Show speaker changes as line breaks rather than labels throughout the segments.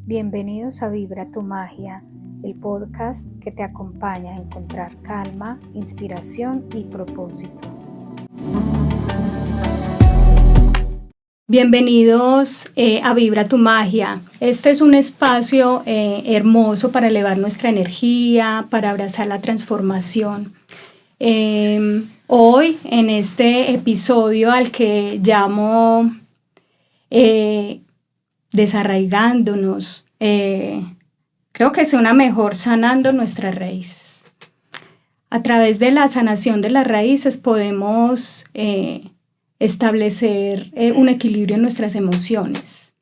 Bienvenidos a Vibra tu Magia, el podcast que te acompaña a encontrar calma, inspiración y propósito.
Bienvenidos a Vibra tu Magia. Este es un espacio hermoso para elevar nuestra energía, para abrazar la transformación. Hoy, en este episodio al que llamo Desarraigándonos, creo que suena mejor sanando nuestras raíces. A través de la sanación de las raíces podemos establecer un equilibrio en nuestras emociones.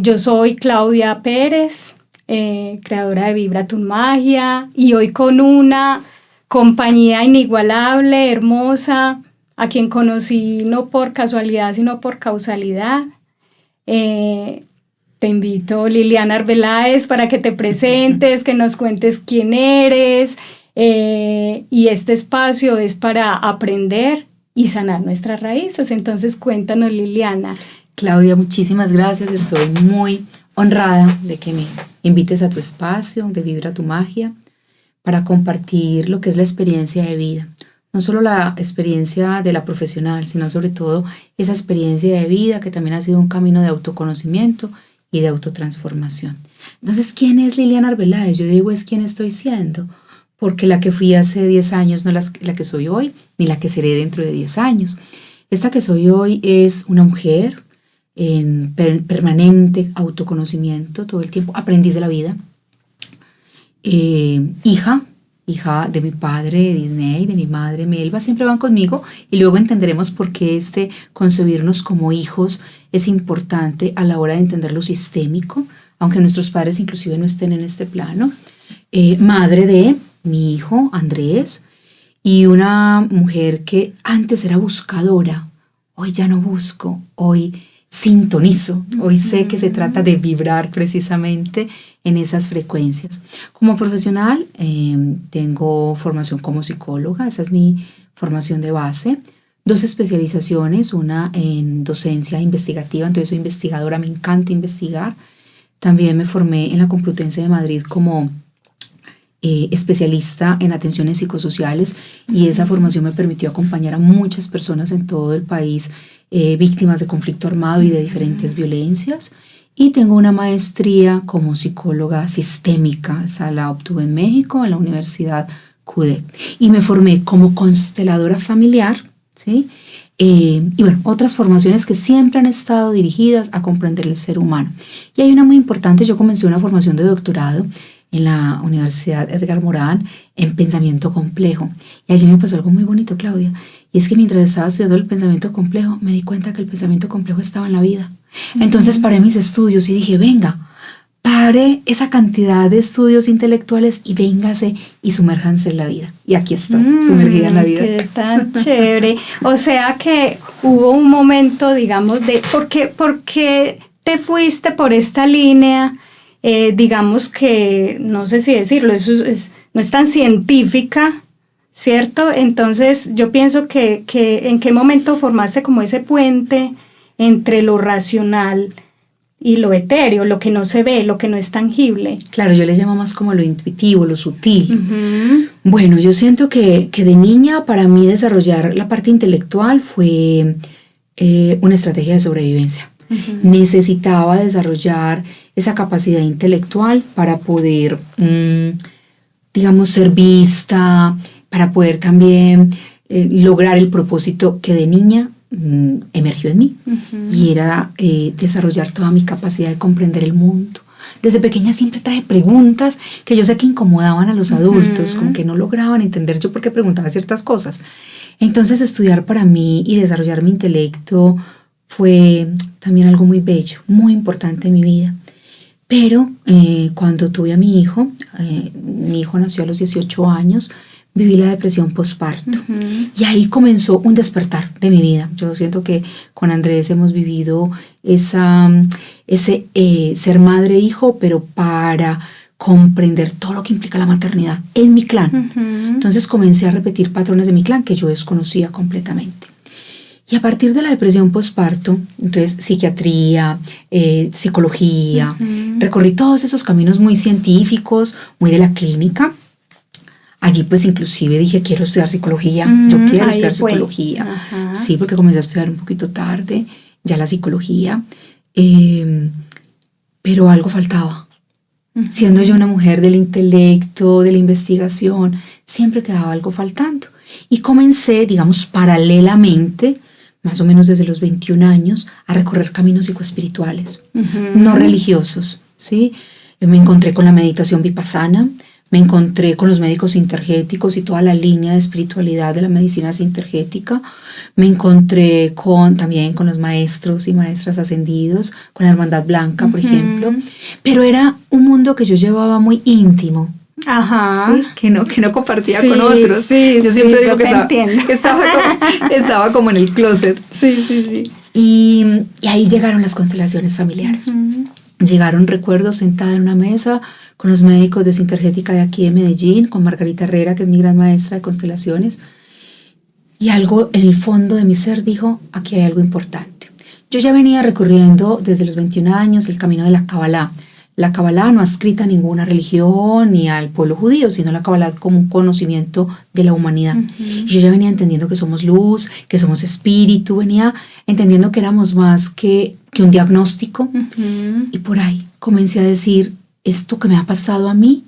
Yo soy Claudia Pérez, creadora de Vibra tu Magia, y hoy con una compañía inigualable, hermosa, a quien conocí no por casualidad, sino por causalidad. Te invito, Liliana Arbeláez, para que te presentes, que nos cuentes quién eres, y este espacio es para aprender y sanar nuestras raíces. Entonces cuéntanos, Liliana.
Claudia, muchísimas gracias, estoy muy honrada de que me invites a tu espacio de Vibra tu Magia para compartir lo que es la experiencia de vida. No solo la experiencia de la profesional, sino sobre todo esa experiencia de vida que también ha sido un camino de autoconocimiento y de autotransformación. Entonces, ¿quién es Liliana Arbeláez? Yo digo, es quién estoy siendo, porque la que fui hace 10 años no es la que soy hoy, ni la que seré dentro de 10 años. Esta que soy hoy es una mujer en permanente autoconocimiento, todo el tiempo, aprendiz de la vida, hija de mi padre Disney, de mi madre Melba, siempre van conmigo, y luego entenderemos por qué concebirnos como hijos es importante a la hora de entender lo sistémico, aunque nuestros padres inclusive no estén en este plano. Madre de mi hijo Andrés, y una mujer que antes era buscadora, hoy ya no busco, hoy sintonizo, hoy sé que se trata de vibrar precisamente en esas frecuencias. Como profesional tengo formación como psicóloga, esa es mi formación de base, 2 especializaciones, una en docencia investigativa, entonces soy investigadora, me encanta investigar. También me formé en la Complutense de Madrid como especialista en atenciones psicosociales, y esa formación me permitió acompañar a muchas personas en todo el país víctimas de conflicto armado y de diferentes violencias. Y tengo una maestría como psicóloga sistémica, esa la obtuve en México, en la Universidad CUDE. Y me formé como consteladora familiar, ¿sí? Y bueno, otras formaciones que siempre han estado dirigidas a comprender el ser humano. Y hay una muy importante, yo comencé una formación de doctorado en la Universidad Edgar Morán en pensamiento complejo. Y allí me pasó algo muy bonito, Claudia. Y es que mientras estaba estudiando el pensamiento complejo, me di cuenta que el pensamiento complejo estaba en la vida. Entonces paré mis estudios y dije, venga, pare esa cantidad de estudios intelectuales y véngase y sumérjanse en la vida. Y aquí estoy, sumergida en la vida.
Qué tan chévere. O sea que hubo un momento, digamos, de ¿por qué te fuiste por esta línea? Digamos que, no sé si decirlo, no es tan científica, ¿cierto? Entonces yo pienso que ¿en qué momento formaste como ese puente entre lo racional y lo etéreo, lo que no se ve, lo que no es tangible?
Claro, yo le llamo más como lo intuitivo, lo sutil.
Uh-huh.
Bueno, yo siento que de niña para mí desarrollar la parte intelectual fue una estrategia de sobrevivencia. Uh-huh. Necesitaba desarrollar esa capacidad intelectual para poder, digamos, ser vista, para poder también lograr el propósito que de niña emergió en mí. Uh-huh. Y era desarrollar toda mi capacidad de comprender el mundo. Desde pequeña siempre traje preguntas que yo sé que incomodaban a los adultos, como que no lograban entender yo por qué preguntaba ciertas cosas. Entonces estudiar para mí y desarrollar mi intelecto fue también algo muy bello, muy importante en mi vida. Pero cuando tuve a mi hijo nació a los 18 años, viví la depresión postparto. Uh-huh. Y ahí comenzó un despertar de mi vida. Yo siento que con Andrés hemos vivido ese ser madre e hijo, pero para comprender todo lo que implica la maternidad en mi clan. Uh-huh. Entonces comencé a repetir patrones de mi clan que yo desconocía completamente. Y a partir de la depresión postparto, entonces psiquiatría, psicología, recorrí todos esos caminos muy científicos, muy de la clínica. Allí pues inclusive dije, quiero estudiar psicología, yo quiero estudiar psicología. Ajá. Sí, porque comencé a estudiar un poquito tarde, ya la psicología, pero algo faltaba. Siendo yo una mujer del intelecto, de la investigación, siempre quedaba algo faltando. Y comencé, digamos, paralelamente, más o menos desde los 21 años, a recorrer caminos psicoespirituales, no religiosos, ¿sí? Me encontré con la meditación vipassana, me encontré con los médicos sintergéticos y toda la línea de espiritualidad de la medicina sintergética, me encontré también con los maestros y maestras ascendidos, con la Hermandad Blanca, por ejemplo, pero era un mundo que yo llevaba muy íntimo.
Ajá.
¿Sí? Que no compartía con otros. Sí, yo siempre digo que estaba como en el closet.
Sí.
Y ahí llegaron las constelaciones familiares. Llegaron recuerdos sentada en una mesa con los médicos de Sintergética de aquí de Medellín, con Margarita Herrera, que es mi gran maestra de constelaciones. Y algo en el fondo de mi ser dijo, aquí hay algo importante. Yo ya venía recorriendo desde los 21 años el camino de la Kabbalah. La Kabbalah no adscrita a ninguna religión ni al pueblo judío, sino la Kabbalah como un conocimiento de la humanidad. Y yo ya venía entendiendo que somos luz, que somos espíritu, venía entendiendo que éramos más que un diagnóstico. Y por ahí comencé a decir, esto que me ha pasado a mí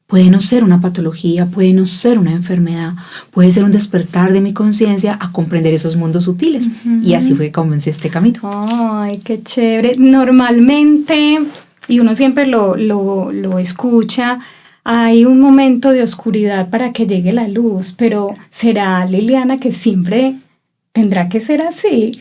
puede no ser una patología, puede no ser una enfermedad, puede ser un despertar de mi conciencia a comprender esos mundos sutiles. Y así fue que comencé este camino.
Ay, qué chévere. Normalmente, y uno siempre lo escucha, hay un momento de oscuridad para que llegue la luz, pero ¿será, Liliana, que siempre tendrá que ser así?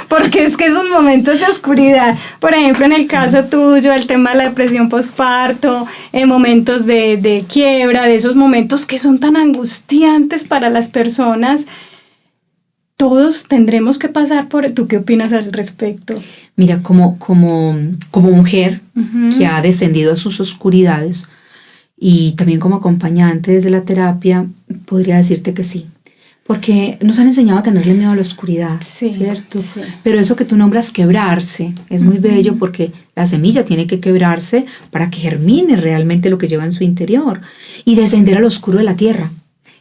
Porque es que esos momentos de oscuridad, por ejemplo, en el caso tuyo, el tema de la depresión postparto, momentos de quiebra, de esos momentos que son tan angustiantes para las personas, todos tendremos que pasar por... ¿Tú qué opinas al respecto?
Mira, como mujer que ha descendido a sus oscuridades y también como acompañante desde la terapia, podría decirte que sí. Porque nos han enseñado a tenerle miedo a la oscuridad, ¿cierto? Sí. Pero eso que tú nombras quebrarse es muy bello, porque la semilla tiene que quebrarse para que germine realmente lo que lleva en su interior y descender al oscuro de la tierra.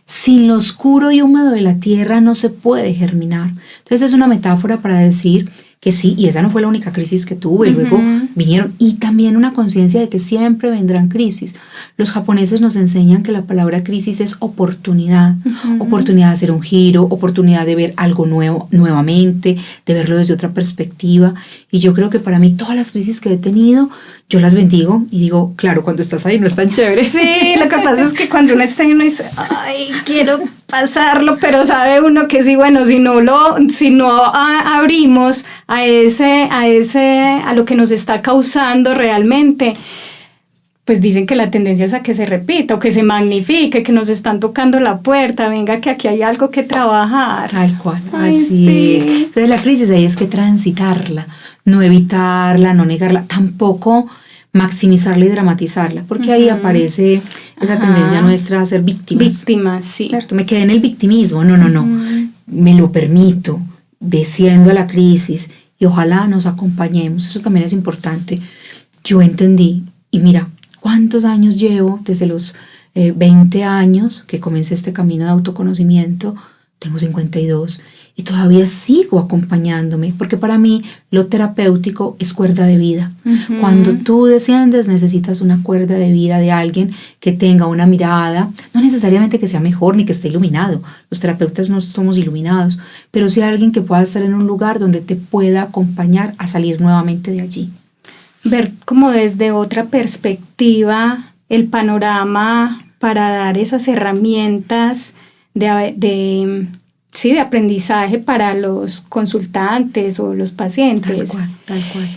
Sin lo oscuro y húmedo de la tierra no se puede germinar. Entonces es una metáfora para decir que sí, y esa no fue la única crisis que tuve, luego vinieron, y también una conciencia de que siempre vendrán crisis. Los japoneses nos enseñan que la palabra crisis es oportunidad, oportunidad de hacer un giro, oportunidad de ver algo nuevo nuevamente, de verlo desde otra perspectiva, y yo creo que para mí todas las crisis que he tenido, yo las bendigo y digo, claro, cuando estás ahí no es tan chévere.
Sí, lo que pasa es que cuando uno está ahí uno dice, ay, quiero pasarlo, pero sabe uno que sí, bueno, si no abrimos a lo que nos está causando realmente, pues dicen que la tendencia es a que se repita o que se magnifique, que nos están tocando la puerta, venga que aquí hay algo que trabajar.
Tal cual, así es. Entonces la crisis ahí es que transitarla, no evitarla, no negarla, tampoco maximizarla y dramatizarla, porque ahí aparece esa tendencia nuestra a ser víctimas.
Víctimas, sí.
Cierto, me quedé en el victimismo, no, me lo permito, desciendo a la crisis y ojalá nos acompañemos, eso también es importante. Yo entendí, y mira, ¿cuántos años llevo? Desde los 20 años que comencé este camino de autoconocimiento, tengo 52 y todavía sigo acompañándome, porque para mí lo terapéutico es cuerda de vida. Cuando tú desciendes necesitas una cuerda de vida de alguien que tenga una mirada, no necesariamente que sea mejor ni que esté iluminado, los terapeutas no somos iluminados, pero sí alguien que pueda estar en un lugar donde te pueda acompañar a salir nuevamente de allí.
Ver como desde otra perspectiva el panorama para dar esas herramientas de aprendizaje para los consultantes o los pacientes.
Tal cual.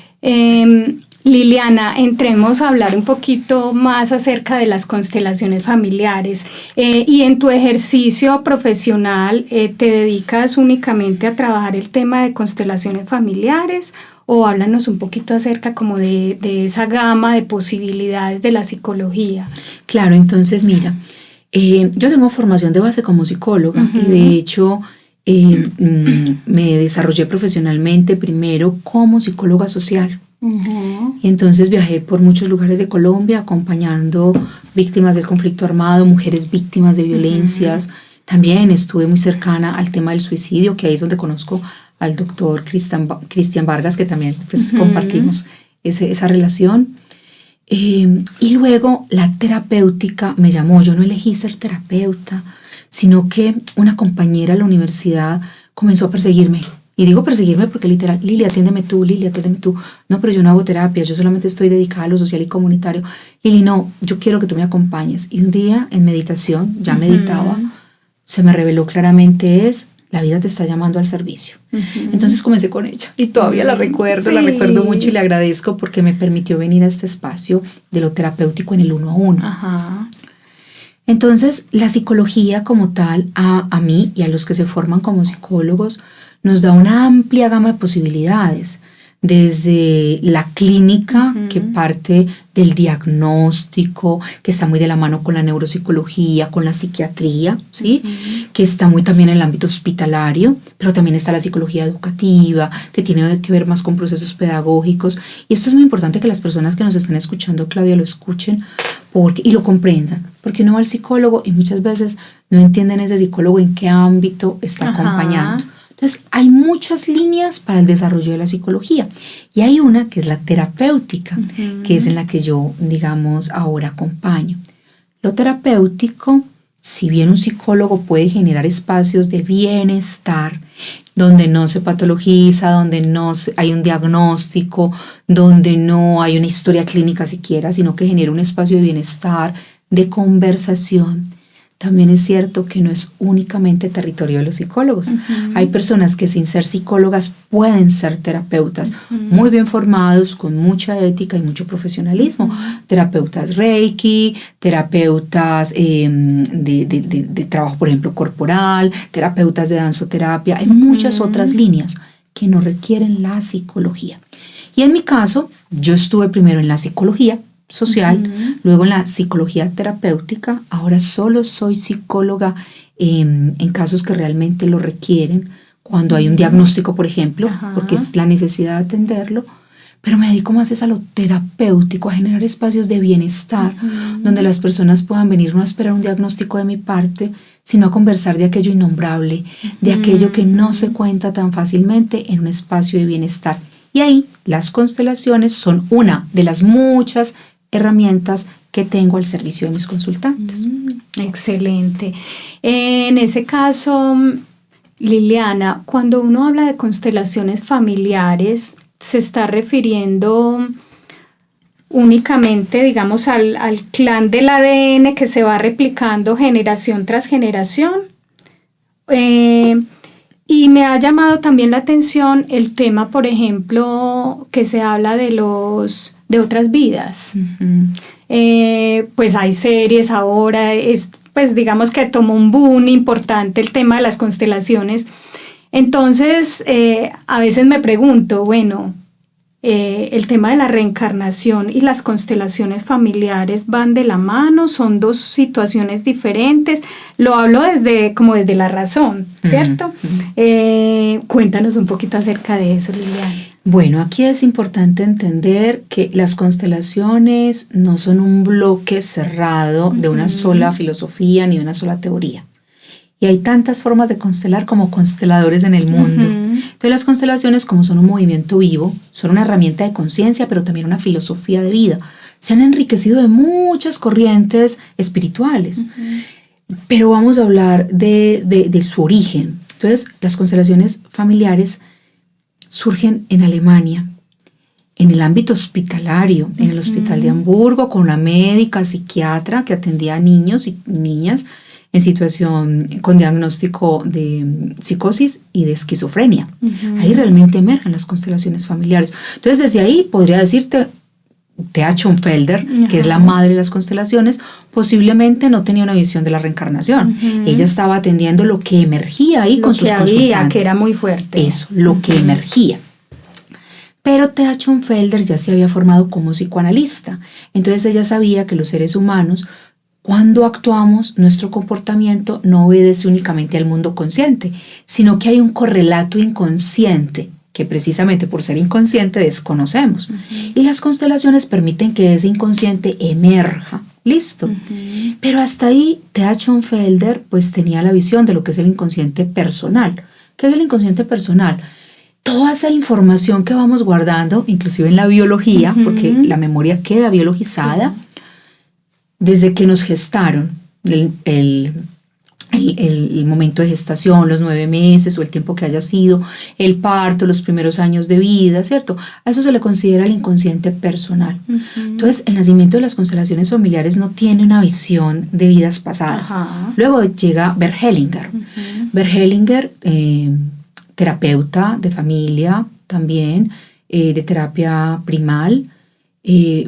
Liliana, entremos a hablar un poquito más acerca de las constelaciones familiares. Y en tu ejercicio profesional, ¿te dedicas únicamente a trabajar el tema de constelaciones familiares? O háblanos un poquito acerca como de esa gama de posibilidades de la psicología.
Claro, entonces mira, yo tengo formación de base como psicóloga y de hecho me desarrollé profesionalmente primero como psicóloga social. Y entonces viajé por muchos lugares de Colombia acompañando víctimas del conflicto armado, mujeres víctimas de violencias. También estuve muy cercana al tema del suicidio, que ahí es donde conozco al doctor Cristian Vargas, que también pues, compartimos esa relación. Y luego la terapéutica me llamó. Yo no elegí ser terapeuta, sino que una compañera de la universidad comenzó a perseguirme. Y digo perseguirme porque literal, Lili, atiéndeme tú, Lili, atiéndeme tú. No, pero yo no hago terapia, yo solamente estoy dedicada a lo social y comunitario. Lili, no, yo quiero que tú me acompañes. Y un día en meditación, ya meditaba, se me reveló claramente la vida te está llamando al servicio. Entonces comencé con ella y todavía la recuerdo mucho y le agradezco porque me permitió venir a este espacio de lo terapéutico en el 1 a 1. Entonces, la psicología como tal, a mí y a los que se forman como psicólogos, nos da una amplia gama de posibilidades, desde la clínica, que parte del diagnóstico, que está muy de la mano con la neuropsicología, con la psiquiatría, ¿sí? Que está muy también en el ámbito hospitalario, pero también está la psicología educativa, que tiene que ver más con procesos pedagógicos. Y esto es muy importante que las personas que nos están escuchando, Claudia, lo escuchen y lo comprendan, porque uno va al psicólogo y muchas veces no entienden ese psicólogo en qué ámbito está acompañando. Entonces, hay muchas líneas para el desarrollo de la psicología y hay una que es la terapéutica, que es en la que yo, digamos, ahora acompaño. Lo terapéutico, si bien un psicólogo puede generar espacios de bienestar, donde no se patologiza, donde no hay un diagnóstico, donde no hay una historia clínica siquiera, sino que genera un espacio de bienestar, de conversación, también es cierto que no es únicamente territorio de los psicólogos. Hay personas que sin ser psicólogas pueden ser terapeutas, muy bien formados, con mucha ética y mucho profesionalismo. Terapeutas Reiki, terapeutas de trabajo, por ejemplo, corporal, terapeutas de danzoterapia. Hay muchas otras líneas que no requieren la psicología. Y en mi caso, yo estuve primero en la psicología social, luego en la psicología terapéutica. Ahora solo soy psicóloga en casos que realmente lo requieren, cuando hay un diagnóstico, por ejemplo, porque es la necesidad de atenderlo, pero me dedico más a lo terapéutico, a generar espacios de bienestar, donde las personas puedan venir no a esperar un diagnóstico de mi parte, sino a conversar de aquello innombrable, de aquello que no se cuenta tan fácilmente en un espacio de bienestar. Y ahí las constelaciones son una de las muchas herramientas que tengo al servicio de mis consultantes.
Excelente. En ese caso, Liliana, cuando uno habla de constelaciones familiares, se está refiriendo únicamente, digamos, al clan del ADN que se va replicando generación tras generación. Y me ha llamado también la atención el tema, por ejemplo, que se habla de otras vidas. Pues hay series ahora, pues digamos que tomó un boom importante el tema de las constelaciones. Entonces, a veces me pregunto, bueno, el tema de la reencarnación y las constelaciones familiares van de la mano, son dos situaciones diferentes. Lo hablo desde la razón, ¿cierto? Cuéntanos un poquito acerca de eso, Liliana.
Bueno, aquí es importante entender que las constelaciones no son un bloque cerrado de una sola filosofía ni de una sola teoría. Y hay tantas formas de constelar como consteladores en el mundo. Entonces las constelaciones, como son un movimiento vivo, son una herramienta de conciencia, pero también una filosofía de vida. Se han enriquecido de muchas corrientes espirituales. Pero vamos a hablar de su origen. Entonces las constelaciones familiares surgen en Alemania, en el ámbito hospitalario, en el Hospital de Hamburgo, con una médica psiquiatra que atendía a niños y niñas en situación con diagnóstico de psicosis y de esquizofrenia. Ahí realmente emergen las constelaciones familiares. Entonces, desde ahí podría decirte, Thea Schoenfelder, que es la madre de las constelaciones, posiblemente no tenía una visión de la reencarnación. Ella estaba atendiendo lo que emergía ahí con sus consultantes.
Que era muy fuerte.
Eso, lo que emergía. Pero Thea Schoenfelder ya se había formado como psicoanalista. Entonces ella sabía que los seres humanos cuando actuamos, nuestro comportamiento no obedece únicamente al mundo consciente, sino que hay un correlato inconsciente que precisamente por ser inconsciente desconocemos. Y las constelaciones permiten que ese inconsciente emerja. Listo. Pero hasta ahí, T.H. Schoenfelder pues tenía la visión de lo que es el inconsciente personal. ¿Qué es el inconsciente personal? Toda esa información que vamos guardando, inclusive en la biología, porque la memoria queda biologizada, desde que nos gestaron, el momento de gestación, los 9 meses o el tiempo que haya sido, el parto, los primeros años de vida, ¿cierto? A eso se le considera el inconsciente personal. Entonces, el nacimiento de las constelaciones familiares no tiene una visión de vidas pasadas. Luego llega Bert Hellinger. Bert Hellinger, terapeuta de familia también, de terapia primal,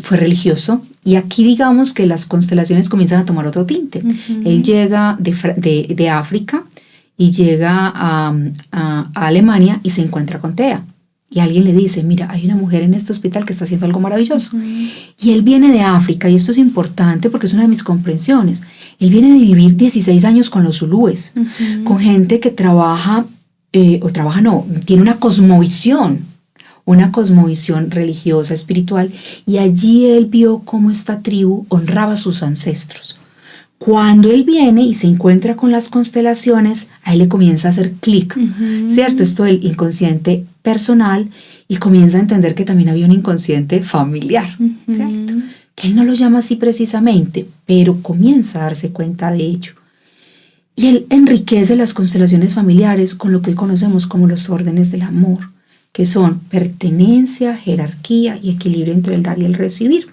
fue religioso, y aquí digamos que las constelaciones comienzan a tomar otro tinte. Él llega de África y llega a Alemania y se encuentra con Thea. Y alguien le dice, mira, hay una mujer en este hospital que está haciendo algo maravilloso. Y él viene de África, y esto es importante porque es una de mis comprensiones. Él viene de vivir 16 años con los zulúes, con gente que tiene una cosmovisión religiosa, espiritual, y allí él vio cómo esta tribu honraba a sus ancestros. Cuando él viene y se encuentra con las constelaciones, a él le comienza a hacer clic, ¿cierto? Esto del inconsciente personal, y comienza a entender que también había un inconsciente familiar, ¿cierto? Que él no lo llama así precisamente, pero comienza a darse cuenta de ello. Y él enriquece las constelaciones familiares con lo que hoy conocemos como los órdenes del amor, que son pertenencia, jerarquía y equilibrio entre el dar y el recibir.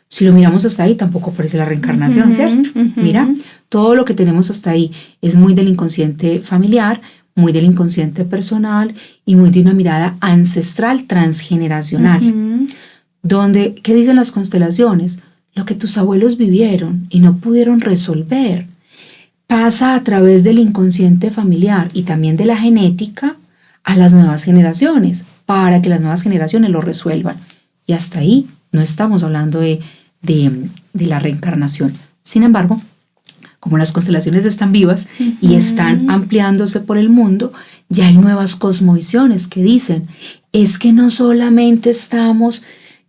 Si lo miramos hasta ahí, tampoco aparece la reencarnación, ¿cierto? Mira, todo lo que tenemos hasta ahí es muy del inconsciente familiar, muy del inconsciente personal y muy de una mirada ancestral transgeneracional. Donde, ¿qué dicen las constelaciones? Lo que tus abuelos vivieron y no pudieron resolver pasa a través del inconsciente familiar y también de la genética a las nuevas generaciones, para que las nuevas generaciones lo resuelvan. Y hasta ahí no estamos hablando de la reencarnación. Sin embargo, como las constelaciones están vivas y están ampliándose por el mundo, ya hay nuevas cosmovisiones que dicen, es que no solamente estamos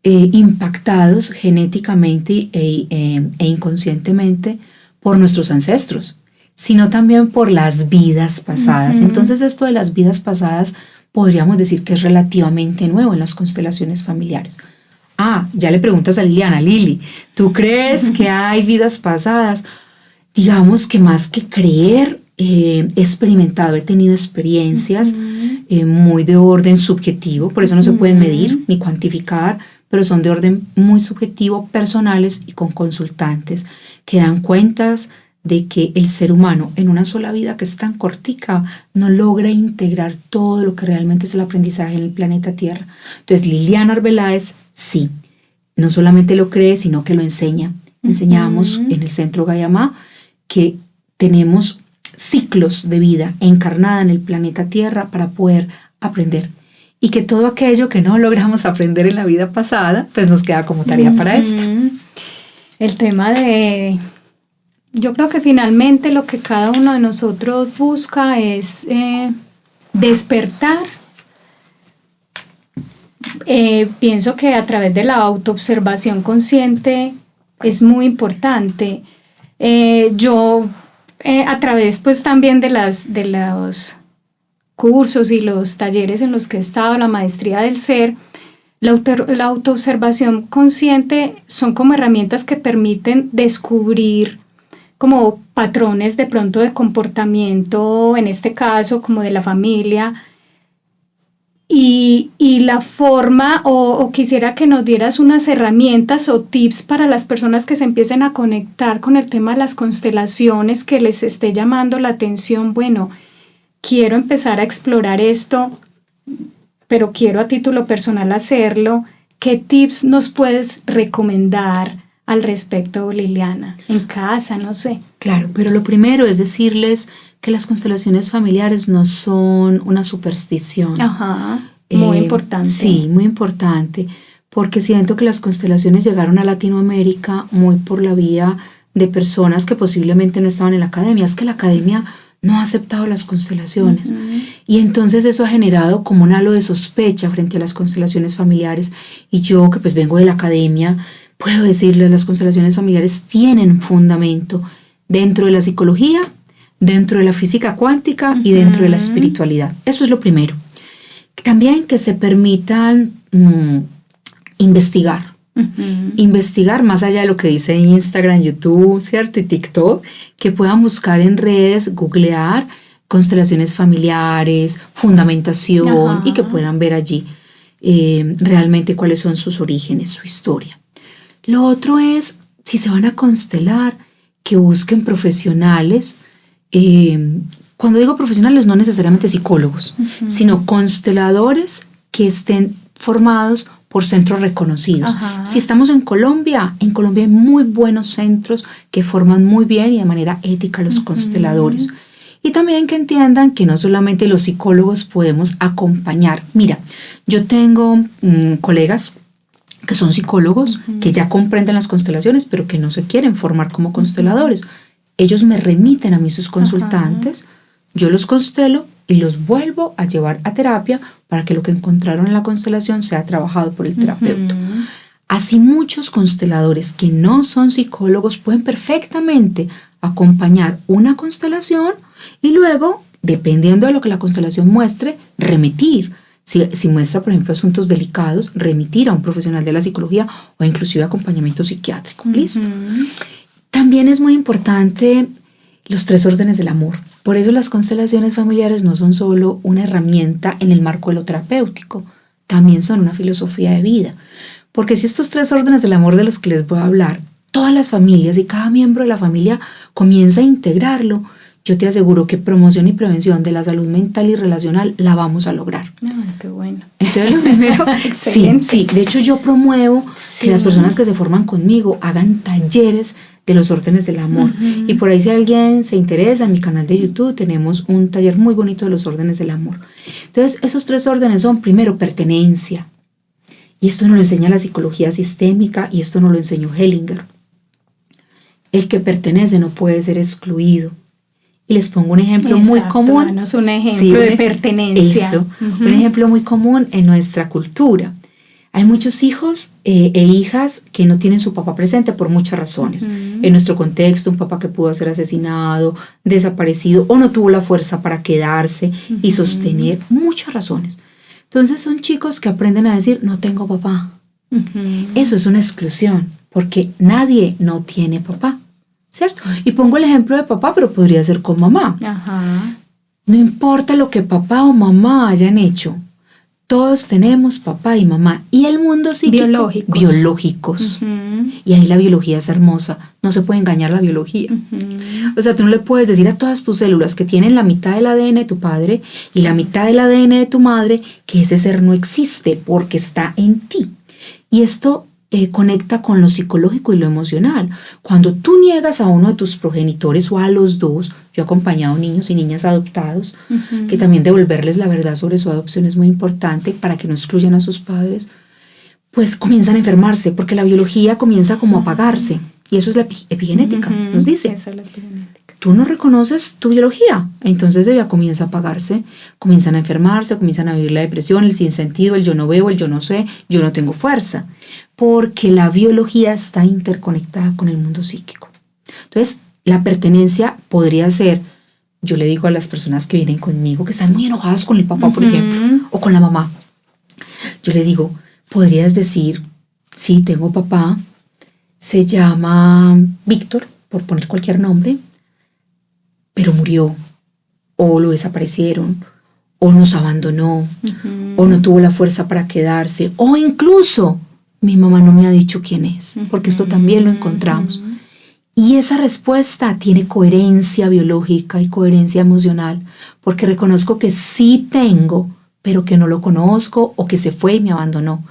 impactados genéticamente e inconscientemente por nuestros ancestros, sino también por las vidas pasadas. Entonces, esto de las vidas pasadas podríamos decir que es relativamente nuevo en las constelaciones familiares. Ya le preguntas a Liliana, Lili, ¿tú crees que hay vidas pasadas? Digamos que más que creer, he experimentado, he tenido experiencias muy de orden subjetivo, por eso no se pueden medir ni cuantificar, pero son de orden muy subjetivo, personales y con consultantes que dan cuentas de que el ser humano en una sola vida que es tan cortica no logra integrar todo lo que realmente es el aprendizaje en el planeta Tierra. Entonces Liliana Arbeláez sí, no solamente lo cree, sino que lo enseña. Enseñamos en el Centro Gayamá que tenemos ciclos de vida encarnada en el planeta Tierra para poder aprender, y que todo aquello que no logramos aprender en la vida pasada pues nos queda como tarea para esta.
El tema de... Yo creo que finalmente lo que cada uno de nosotros busca es despertar. Pienso que a través de la autoobservación consciente es muy importante. Yo a través pues también de los cursos y los talleres en los que he estado, la maestría del ser, la autoobservación consciente son como herramientas que permiten descubrir como patrones de pronto de comportamiento, en este caso como de la familia, y la forma, o quisiera que nos dieras unas herramientas o tips para las personas que se empiecen a conectar con el tema de las constelaciones, que les esté llamando la atención. Bueno, quiero empezar a explorar esto, pero quiero a título personal hacerlo. ¿Qué tips nos puedes recomendar al respecto, Liliana? En casa, no sé.
Claro, pero lo primero es decirles que las constelaciones familiares no son una superstición.
Muy importante.
Sí, muy importante, porque siento que las constelaciones llegaron a Latinoamérica muy por la vía de personas que posiblemente no estaban en la academia, es que la academia no ha aceptado las constelaciones. Y entonces eso ha generado como un halo de sospecha frente a las constelaciones familiares. Y yo, que pues vengo de la academia, puedo decirles, las constelaciones familiares tienen fundamento dentro de la psicología, dentro de la física cuántica y dentro de la espiritualidad. Eso es lo primero. También que se permitan investigar. Investigar más allá de lo que dice Instagram, YouTube, ¿cierto? Y TikTok, que puedan buscar en redes, googlear constelaciones familiares, fundamentación, y que puedan ver allí realmente cuáles son sus orígenes, su historia. Lo otro es, si se van a constelar, que busquen profesionales. Cuando digo profesionales, no necesariamente psicólogos, sino consteladores que estén formados por centros reconocidos. Si estamos en Colombia hay muy buenos centros que forman muy bien y de manera ética a los consteladores. Y también que entiendan que no solamente los psicólogos podemos acompañar. Mira, yo tengo colegas que son psicólogos, que ya comprenden las constelaciones, pero que no se quieren formar como consteladores. Ellos me remiten a mí sus consultantes, yo los constelo y los vuelvo a llevar a terapia para que lo que encontraron en la constelación sea trabajado por el terapeuta. Así muchos consteladores que no son psicólogos pueden perfectamente acompañar una constelación y luego, dependiendo de lo que la constelación muestre, remitir. Si muestra, por ejemplo, asuntos delicados, remitir a un profesional de la psicología o inclusive acompañamiento psiquiátrico. ¿Listo? También es muy importante los 3 órdenes del amor. Por eso las constelaciones familiares no son solo una herramienta en el marco de lo terapéutico, también son una filosofía de vida. Porque si estos 3 órdenes del amor de los que les voy a hablar, todas las familias y cada miembro de la familia comienza a integrarlo, yo te aseguro que promoción y prevención de la salud mental y relacional la vamos a lograr.
Qué bueno.
Entonces lo primero, sí, de hecho yo promuevo que las personas que se forman conmigo hagan talleres de los órdenes del amor. Y por ahí, si alguien se interesa, en mi canal de YouTube tenemos un taller muy bonito de los órdenes del amor. Entonces esos 3 órdenes son, primero, pertenencia. Y esto nos lo enseña la psicología sistémica y esto nos lo enseñó Hellinger. El que pertenece no puede ser excluido. Y les pongo un ejemplo muy común.
Danos un ejemplo de pertenencia.
Eso, un ejemplo muy común en nuestra cultura. Hay muchos hijos e hijas que no tienen su papá presente por muchas razones. En nuestro contexto, un papá que pudo ser asesinado, desaparecido o no tuvo la fuerza para quedarse y sostener, muchas razones. Entonces son chicos que aprenden a decir, no tengo papá. Eso es una exclusión, porque nadie no tiene papá, ¿cierto? Y pongo el ejemplo de papá, pero podría ser con mamá. No importa lo que papá o mamá hayan hecho, todos tenemos papá y mamá. Y el mundo psíquico, biológicos. Y ahí la biología es hermosa. No se puede engañar la biología. O sea, tú no le puedes decir a todas tus células que tienen la mitad del ADN de tu padre y la mitad del ADN de tu madre que ese ser no existe porque está en ti. Y esto conecta con lo psicológico y lo emocional. Cuando tú niegas a uno de tus progenitores o a los dos, yo he acompañado niños y niñas adoptados, que también devolverles la verdad sobre su adopción es muy importante para que no excluyan a sus padres, pues comienzan a enfermarse porque la biología comienza como a apagarse. Y eso es la epigenética, nos dice.
Esa es la epigenética.
Tú no reconoces tu biología, entonces ella comienza a apagarse, comienzan a enfermarse, comienzan a vivir la depresión, el sinsentido, el yo no veo, el yo no sé, yo no tengo fuerza, porque la biología está interconectada con el mundo psíquico. Entonces, la pertenencia podría ser, yo le digo a las personas que vienen conmigo, que están muy enojadas con el papá, por ejemplo, o con la mamá, yo le digo, podrías decir, sí, tengo papá, se llama Víctor, por poner cualquier nombre, pero murió, o lo desaparecieron, o nos abandonó, o no tuvo la fuerza para quedarse, o incluso mi mamá no me ha dicho quién es, porque esto también lo encontramos. Y esa respuesta tiene coherencia biológica y coherencia emocional, porque reconozco que sí tengo, pero que no lo conozco, o que se fue y me abandonó.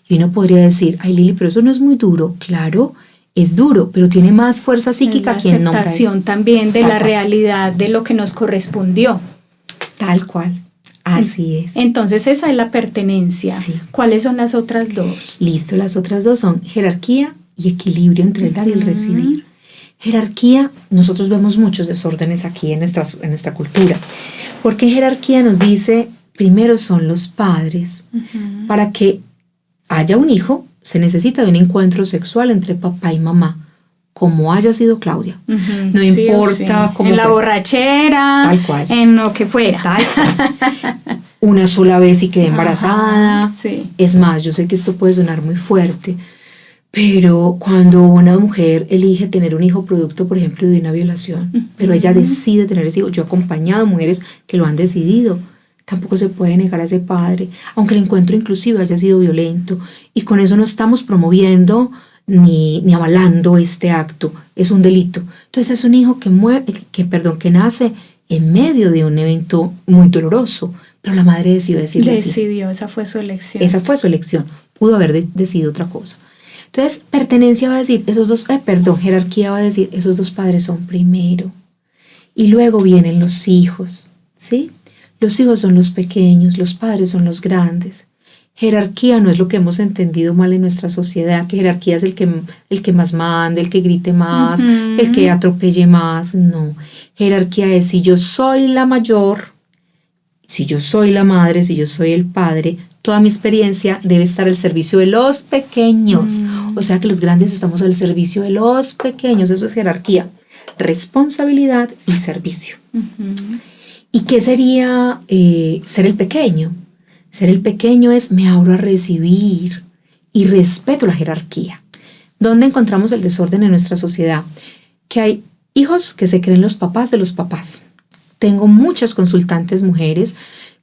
Y uno podría decir, ay Lili, pero eso no es muy duro. Claro, es duro, pero tiene más fuerza psíquica quien nombra eso.
Aceptación también de la realidad de lo que nos correspondió.
Tal cual, así es.
Entonces esa es la pertenencia.
Sí.
¿Cuáles son las otras 2?
Listo, las otras 2 son jerarquía y equilibrio entre el dar y el recibir. Jerarquía, nosotros vemos muchos desórdenes aquí en nuestra cultura, porque jerarquía nos dice, primero son los padres. Para que haya un hijo, se necesita de un encuentro sexual entre papá y mamá, como haya sido Claudia. No importa cómo
en la borrachera,
tal cual,
en lo que fuera.
Tal cual. Una sola vez y quedé embarazada. Es más, yo sé que esto puede sonar muy fuerte, pero cuando una mujer elige tener un hijo producto, por ejemplo, de una violación, pero ella decide tener ese hijo, yo he acompañado a mujeres que lo han decidido, tampoco se puede negar a ese padre, aunque el encuentro inclusive haya sido violento, y con eso no estamos promoviendo ni avalando este acto, es un delito. Entonces es un hijo que nace en medio de un evento muy doloroso, pero la madre decidió decirle sí.
Esa fue su elección.
Esa fue su elección, pudo haber decidido otra cosa. Entonces, pertenencia va a decir, jerarquía va a decir, esos dos padres son primero. Y luego vienen los hijos, ¿sí? Los hijos son los pequeños, los padres son los grandes. Jerarquía no es lo que hemos entendido mal en nuestra sociedad, que jerarquía es el que más manda, el que grite más, el que atropelle más. No, jerarquía es si yo soy la mayor, si yo soy la madre, si yo soy el padre, toda mi experiencia debe estar al servicio de los pequeños. O sea que los grandes estamos al servicio de los pequeños. Eso es jerarquía, responsabilidad y servicio. ¿Y qué sería ser el pequeño? Ser el pequeño es me abro a recibir y respeto la jerarquía. ¿Dónde encontramos el desorden en nuestra sociedad? Que hay hijos que se creen los papás de los papás. Tengo muchas consultantes mujeres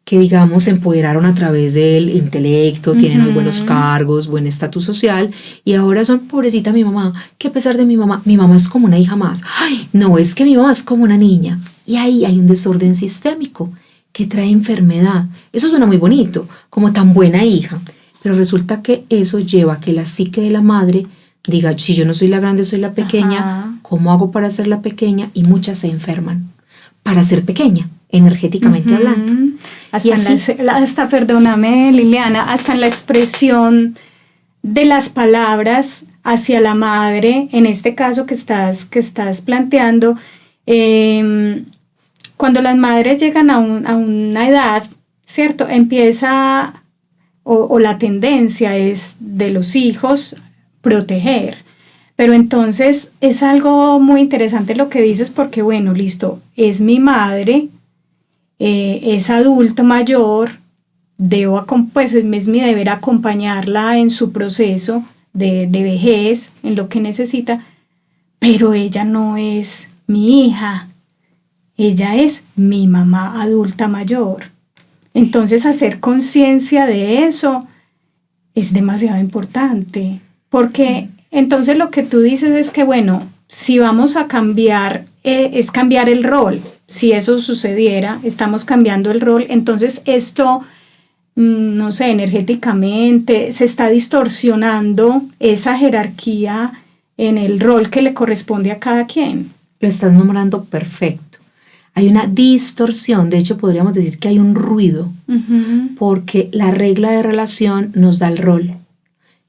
que, digamos, se empoderaron a través del intelecto, tienen muy buenos cargos, buen estatus social, y ahora son, pobrecita mi mamá, que a pesar de mi mamá es como una hija más. Ay, no, es que mi mamá es como una niña. Y ahí hay un desorden sistémico que trae enfermedad. Eso suena muy bonito, como tan buena hija, pero resulta que eso lleva a que la psique de la madre diga, si yo no soy la grande, soy la pequeña, ¿cómo hago para ser la pequeña? Y muchas se enferman para ser pequeña, energéticamente hablando.
Perdóname, Liliana, hasta en la expresión de las palabras hacia la madre, en este caso que estás planteando, cuando las madres llegan a una edad, ¿cierto? Empieza, o la tendencia es de los hijos proteger. Pero entonces es algo muy interesante lo que dices porque, bueno, listo, es mi madre, es adulto mayor, es mi deber acompañarla en su proceso de vejez, en lo que necesita, pero ella no es mi hija, ella es mi mamá adulta mayor. Entonces hacer conciencia de eso es demasiado importante, porque entonces lo que tú dices es que, bueno, si vamos a cambiar, es cambiar el rol. Si eso sucediera, estamos cambiando el rol. Entonces esto, no sé, energéticamente se está distorsionando esa jerarquía en el rol que le corresponde a cada quien.
Lo estás nombrando perfecto. Hay una distorsión, de hecho podríamos decir que hay un ruido, porque la regla de relación nos da el rol.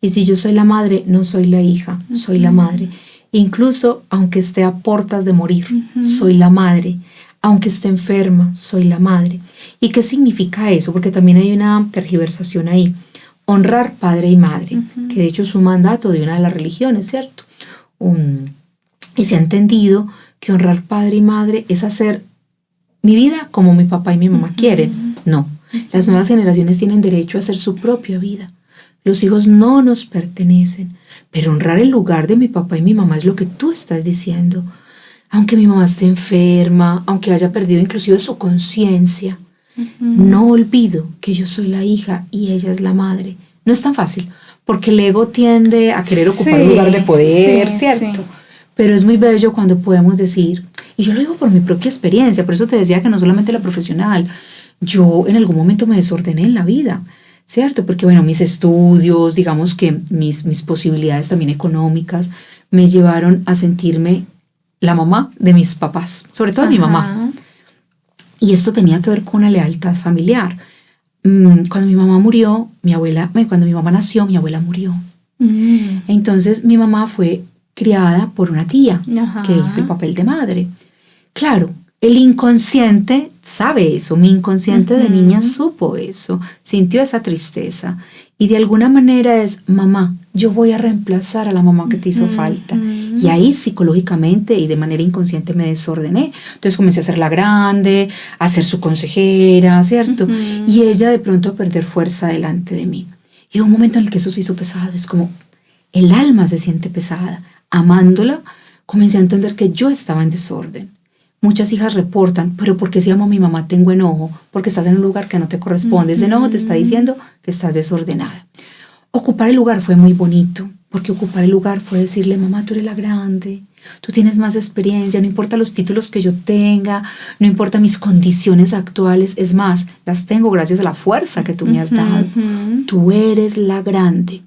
Y si yo soy la madre, no soy la hija, soy la madre. Incluso aunque esté a puertas de morir, soy la madre. Aunque esté enferma, soy la madre. ¿Y qué significa eso? Porque también hay una tergiversación ahí. Honrar padre y madre, que de hecho es un mandato de una de las religiones, ¿cierto? Y se ha entendido que honrar padre y madre es hacer mi vida como mi papá y mi mamá quieren. No, las nuevas generaciones tienen derecho a hacer su propia vida. Los hijos no nos pertenecen, pero honrar el lugar de mi papá y mi mamá es lo que tú estás diciendo. Aunque mi mamá esté enferma, aunque haya perdido inclusive su conciencia, no olvido que yo soy la hija y ella es la madre. No es tan fácil, porque el ego tiende a querer ocupar un lugar de poder, ¿cierto? Pero es muy bello cuando podemos decir, y yo lo digo por mi propia experiencia, por eso te decía que no solamente la profesional, yo en algún momento me desordené en la vida, ¿cierto? Porque bueno, mis estudios, digamos que mis posibilidades también económicas me llevaron a sentirme la mamá de mis papás, sobre todo de mi mamá. Y esto tenía que ver con una lealtad familiar. Cuando mi mamá murió, cuando mi mamá nació, mi abuela murió. Entonces mi mamá fue criada por una tía que hizo el papel de madre. Claro, el inconsciente sabe eso, mi inconsciente de niña supo eso, sintió esa tristeza y de alguna manera es, mamá, yo voy a reemplazar a la mamá que te hizo falta. Y ahí psicológicamente y de manera inconsciente me desordené. Entonces comencé a ser la grande, a ser su consejera, ¿cierto? Y ella de pronto a perder fuerza delante de mí. Y hubo un momento en el que eso se hizo pesado, es como el alma se siente pesada. Amándola, comencé a entender que yo estaba en desorden. Muchas hijas reportan, pero ¿por qué si amo a mi mamá tengo enojo? Porque estás en un lugar que no te corresponde. Ese enojo te está diciendo que estás desordenada. Ocupar el lugar fue muy bonito, porque ocupar el lugar fue decirle, mamá, tú eres la grande, tú tienes más experiencia, no importa los títulos que yo tenga, no importa mis condiciones actuales, es más, las tengo gracias a la fuerza que tú me has dado. Tú eres la grande.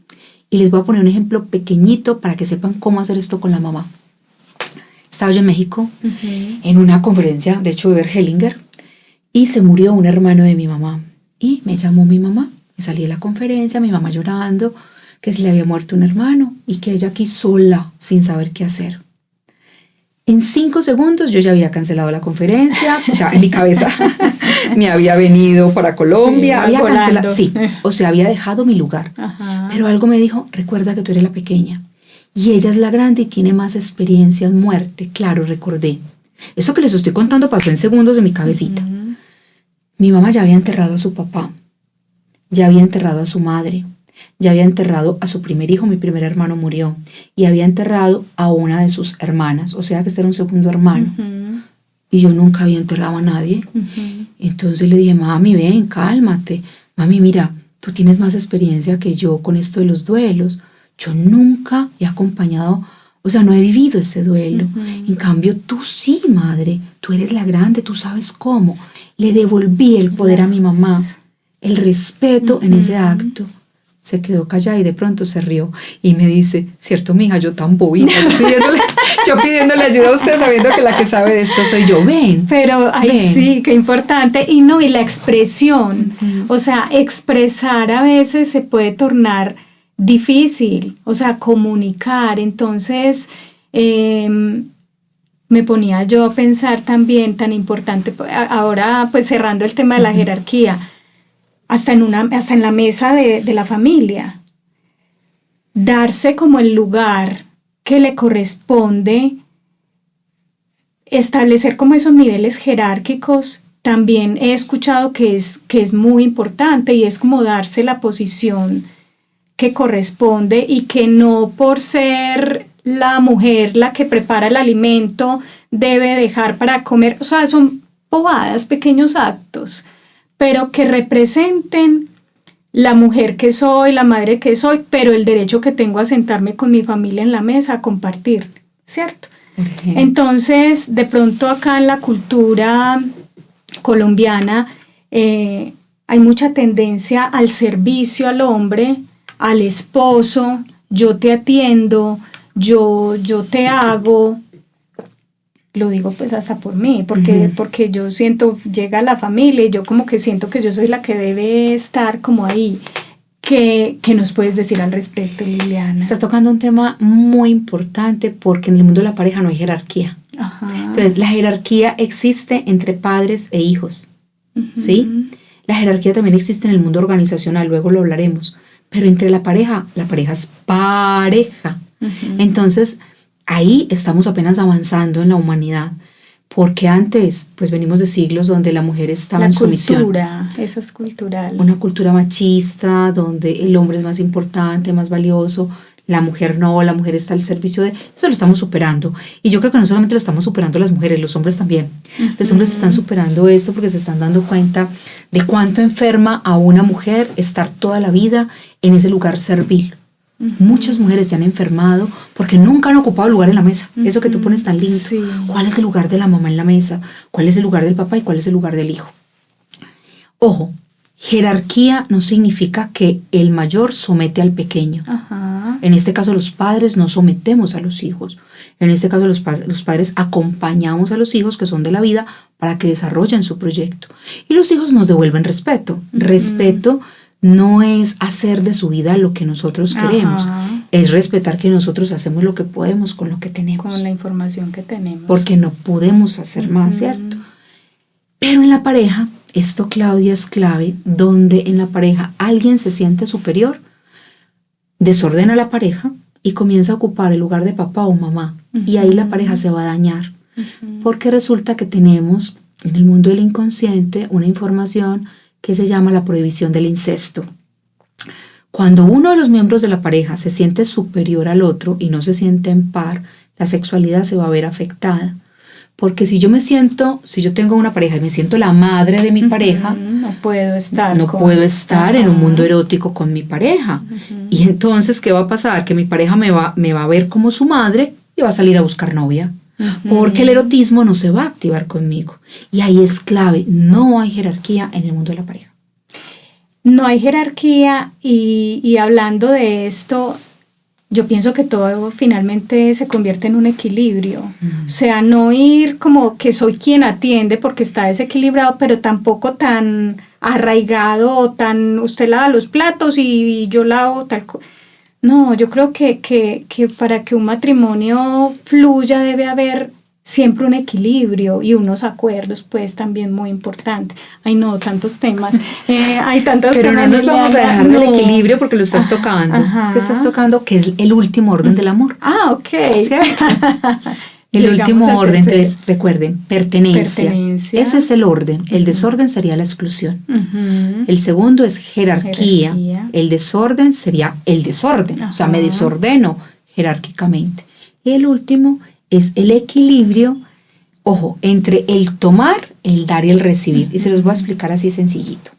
Y les voy a poner un ejemplo pequeñito para que sepan cómo hacer esto con la mamá. Estaba yo en México, en una conferencia, de hecho, de Bert Hellinger, y se murió un hermano de mi mamá. Y me llamó mi mamá, me salí de la conferencia, mi mamá llorando, que se le había muerto un hermano y que ella aquí sola, sin saber qué hacer. En 5 segundos yo ya había cancelado la conferencia, o sea, en mi cabeza me había venido para Colombia, había cancelado, sí, o sea, había dejado mi lugar. Pero algo me dijo, recuerda que tú eres la pequeña y ella es la grande y tiene más experiencia en muerte. Claro, recordé. Esto que les estoy contando pasó en segundos en mi cabecita. Mi mamá ya había enterrado a su papá, ya había enterrado a su madre, ya había enterrado a su primer hijo, mi primer hermano murió, y había enterrado a una de sus hermanas, o sea que este era un segundo hermano. Y yo nunca había enterrado a nadie. Entonces le dije, mami, ven, cálmate. Mami, mira, tú tienes más experiencia que yo con esto de los duelos. Yo nunca he acompañado, o sea, no he vivido ese duelo. En cambio, tú sí, madre, tú eres la grande, tú sabes cómo. Le devolví el poder a mi mamá, el respeto en ese acto. Se quedó callada y de pronto se rió y me dice, cierto, mija, yo tan bobita, yo pidiéndole ayuda a usted sabiendo que la que sabe de esto soy yo, ven.
Pero ahí
ven.
Sí, qué importante. Y no, y la expresión, o sea, expresar a veces se puede tornar difícil, o sea, comunicar. Entonces, me ponía yo a pensar también, tan importante, ahora pues cerrando el tema de la jerarquía, hasta en la mesa de la familia, darse como el lugar que le corresponde, establecer como esos niveles jerárquicos. También he escuchado que es muy importante y es como darse la posición que corresponde y que no por ser la mujer la que prepara el alimento debe dejar para comer. O sea, son bobadas, pequeños actos, pero que representen la mujer que soy, la madre que soy, pero el derecho que tengo a sentarme con mi familia en la mesa, a compartir, ¿cierto? Entonces, de pronto acá en la cultura colombiana hay mucha tendencia al servicio al hombre, al esposo, yo te atiendo, yo te hago. Lo digo pues hasta por mí, porque yo siento, llega la familia y yo como que siento que yo soy la que debe estar como ahí. ¿Qué nos puedes decir al respecto, Liliana?
Estás tocando un tema muy importante porque en el mundo de la pareja no hay jerarquía. Entonces, la jerarquía existe entre padres e hijos, ¿sí? La jerarquía también existe en el mundo organizacional, luego lo hablaremos, pero entre la pareja es pareja. Entonces, ahí estamos apenas avanzando en la humanidad, porque antes, pues venimos de siglos donde la mujer estaba en sumisión.
La cultura, eso es cultural.
Una cultura machista, donde el hombre es más importante, más valioso, la mujer no, la mujer está al servicio de... Eso lo estamos superando. Y yo creo que no solamente lo estamos superando las mujeres, los hombres también. Los hombres están superando esto porque se están dando cuenta de cuánto enferma a una mujer estar toda la vida en ese lugar servil. Muchas mujeres se han enfermado porque nunca han ocupado lugar en la mesa. Eso que tú pones tan lindo. Sí. ¿Cuál es el lugar de la mamá en la mesa? ¿Cuál es el lugar del papá y cuál es el lugar del hijo? Ojo, jerarquía no significa que el mayor somete al pequeño. En este caso los padres no sometemos a los hijos. En este caso los padres acompañamos a los hijos que son de la vida para que desarrollen su proyecto. Y los hijos nos devuelven respeto. Respeto no es hacer de su vida lo que nosotros queremos. es respetar que nosotros hacemos lo que podemos con lo que tenemos.
Con la información que tenemos.
Porque no podemos hacer más, ¿cierto? Pero en la pareja, esto, Claudia, es clave, donde en la pareja alguien se siente superior, desordena a la pareja y comienza a ocupar el lugar de papá o mamá. Y ahí la pareja se va a dañar. Porque resulta que tenemos en el mundo del inconsciente una información que se llama la prohibición del incesto. Cuando uno de los miembros de la pareja se siente superior al otro y no se siente en par, la sexualidad se va a ver afectada. Porque si yo tengo una pareja y me siento la madre de mi pareja,
no puedo estar
en un mundo erótico con mi pareja. Y entonces, ¿qué va a pasar? Que mi pareja me va a ver como su madre y va a salir a buscar novia. Porque el erotismo no se va a activar conmigo. Y ahí es clave, no hay jerarquía en el mundo de la pareja.
No hay jerarquía y hablando de esto, yo pienso que todo finalmente se convierte en un equilibrio. O sea, no ir como que soy quien atiende porque está desequilibrado, pero tampoco tan arraigado o tan usted lava los platos y yo lavo tal cosa. No, yo creo que para que un matrimonio fluya debe haber siempre un equilibrio y unos acuerdos, pues también muy importante. Ay, no, tantos temas. Hay tantos
Pero
temas.
no nos vamos a dejar del equilibrio porque lo estás tocando. Es que estás tocando que es el último orden del amor.
Ah, ok.
¿Cierto? El último orden, entonces recuerden, pertenencia. Ese es el orden. El desorden sería la exclusión. El segundo es jerarquía. El desorden sería el desorden. O sea, me desordeno jerárquicamente. Y el último es el equilibrio, ojo, entre el tomar, el dar y el recibir. Y se los voy a explicar así sencillito.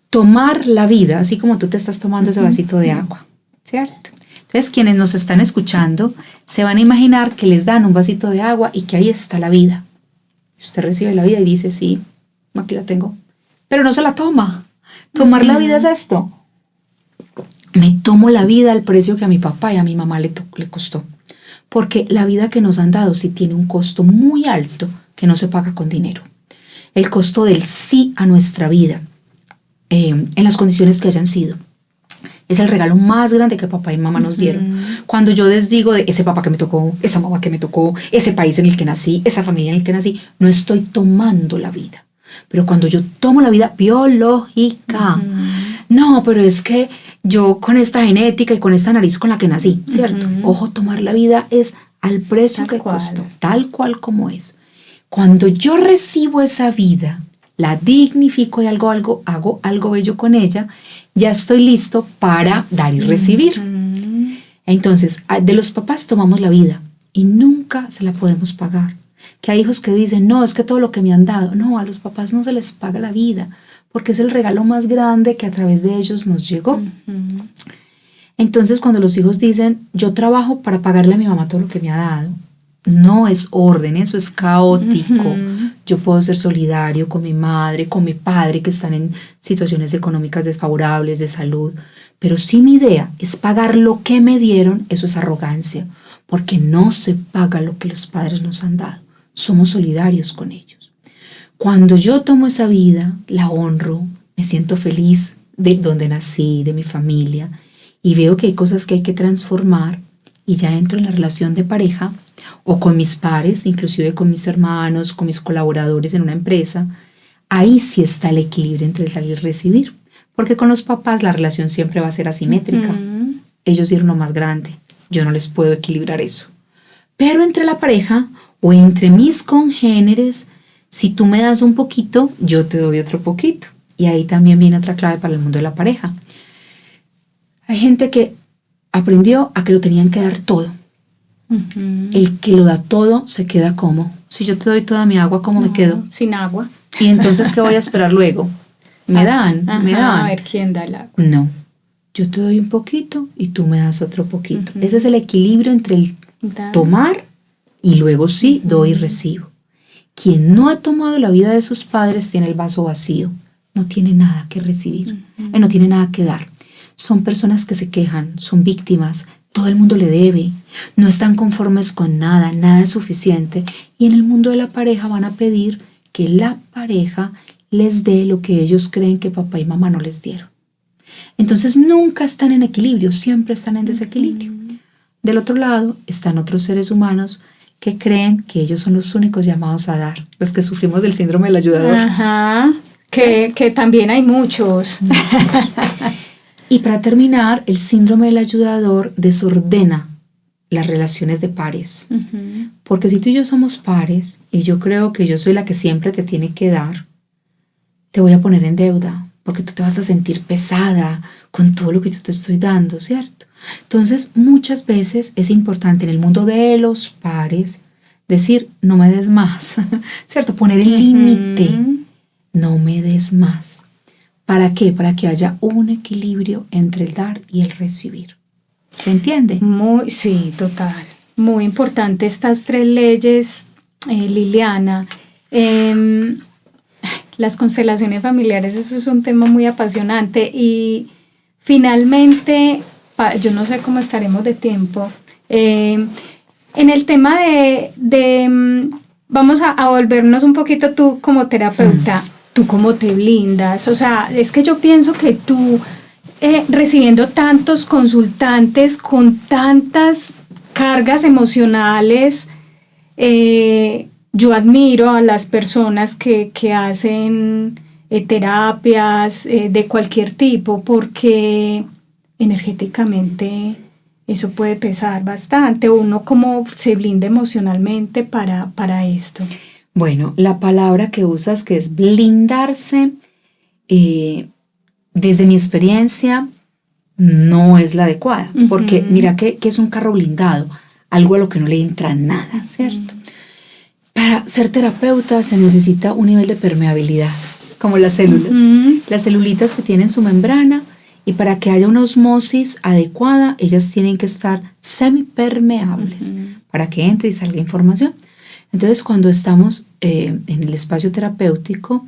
Tomar la vida, así como tú te estás tomando ese vasito de agua, ¿cierto? Entonces, quienes nos están escuchando se van a imaginar que les dan un vasito de agua y que ahí está la vida. Usted recibe la vida y dice, sí, aquí la tengo. Pero no se la toma. Tomar la vida es esto. Me tomo la vida al precio que a mi papá y a mi mamá le costó. Porque la vida que nos han dado sí tiene un costo muy alto que no se paga con dinero. El costo del sí a nuestra vida, en las condiciones que hayan sido. Es el regalo más grande que papá y mamá nos dieron. Cuando yo les digo de ese papá que me tocó, esa mamá que me tocó, ese país en el que nací, esa familia en el que nací, no estoy tomando la vida. Pero cuando yo tomo la vida biológica, no, pero es que yo con esta genética y con esta nariz con la que nací, ¿cierto? Ojo, tomar la vida es al precio que costó, tal cual como es. Cuando yo recibo esa vida, la dignifico y hago algo bello con ella, ya estoy listo para dar y recibir. Entonces, de los papás tomamos la vida y nunca se la podemos pagar. Que hay hijos que dicen, no, es que todo lo que me han dado. No, a los papás no se les paga la vida, porque es el regalo más grande que a través de ellos nos llegó. Entonces, cuando los hijos dicen, yo trabajo para pagarle a mi mamá todo lo que me ha dado, no es orden, eso es caótico. Yo puedo ser solidario con mi madre, con mi padre, que están en situaciones económicas desfavorables, de salud. Pero si mi idea es pagar lo que me dieron, eso es arrogancia, porque no se paga lo que los padres nos han dado. Somos solidarios con ellos. Cuando yo tomo esa vida, la honro, me siento feliz de donde nací, de mi familia, y veo que hay cosas que hay que transformar, y ya entro en la relación de pareja, o con mis pares, inclusive con mis hermanos, con mis colaboradores en una empresa. Ahí sí está el equilibrio entre el dar y el recibir, porque con los papás la relación siempre va a ser asimétrica. Ellos dieron lo más grande, yo no les puedo equilibrar eso. Pero entre la pareja o entre mis congéneres, si tú me das un poquito, yo te doy otro poquito. Y ahí también viene otra clave para el mundo de la pareja. Hay gente que aprendió a que lo tenían que dar todo. El que lo da todo se queda como. Si yo te doy toda mi agua, ¿cómo me quedo?
Sin agua.
Y entonces, ¿qué voy a esperar luego? Me dan.
A ver quién da el agua.
No, yo te doy un poquito y tú me das otro poquito. Ese es el equilibrio entre el tomar y luego sí doy y recibo. Quien no ha tomado la vida de sus padres tiene el vaso vacío, no tiene nada que recibir, no tiene nada que dar. Son personas que se quejan, son víctimas, todo el mundo le debe, no están conformes con nada, nada es suficiente. Y en el mundo de la pareja van a pedir que la pareja les dé lo que ellos creen que papá y mamá no les dieron. Entonces nunca están en equilibrio, siempre están en desequilibrio. Del otro lado están otros seres humanos que creen que ellos son los únicos llamados a dar, los que sufrimos del síndrome del ayudador.
Ajá, que también hay muchos.
Y para terminar, el síndrome del ayudador desordena las relaciones de pares. Porque si tú y yo somos pares, y yo creo que yo soy la que siempre te tiene que dar, te voy a poner en deuda, porque tú te vas a sentir pesada con todo lo que yo te estoy dando, ¿cierto? Entonces, muchas veces es importante en el mundo de los pares decir, no me des más, ¿cierto? Poner el límite, no me des más. ¿Para qué? Para que haya un equilibrio entre el dar y el recibir. ¿Se entiende?
Sí, total. Muy importante estas 3 leyes, Liliana. Las constelaciones familiares, eso es un tema muy apasionante y finalmente, yo no sé cómo estaremos de tiempo, en el tema vamos a volvernos un poquito tú como terapeuta, tú cómo te blindas, o sea, es que yo pienso que tú recibiendo tantos consultantes con tantas cargas emocionales, yo admiro a las personas que hacen terapias de cualquier tipo porque energéticamente eso puede pesar bastante. Uno cómo se blinda emocionalmente para esto.
Bueno, la palabra que usas que es blindarse, desde mi experiencia no es la adecuada, porque mira que es un carro blindado, algo a lo que no le entra nada, ¿cierto? Para ser terapeuta se necesita un nivel de permeabilidad, como las células. Las celulitas que tienen su membrana, y para que haya una osmosis adecuada, ellas tienen que estar semipermeables para que entre y salga información. Entonces, cuando estamos en el espacio terapéutico,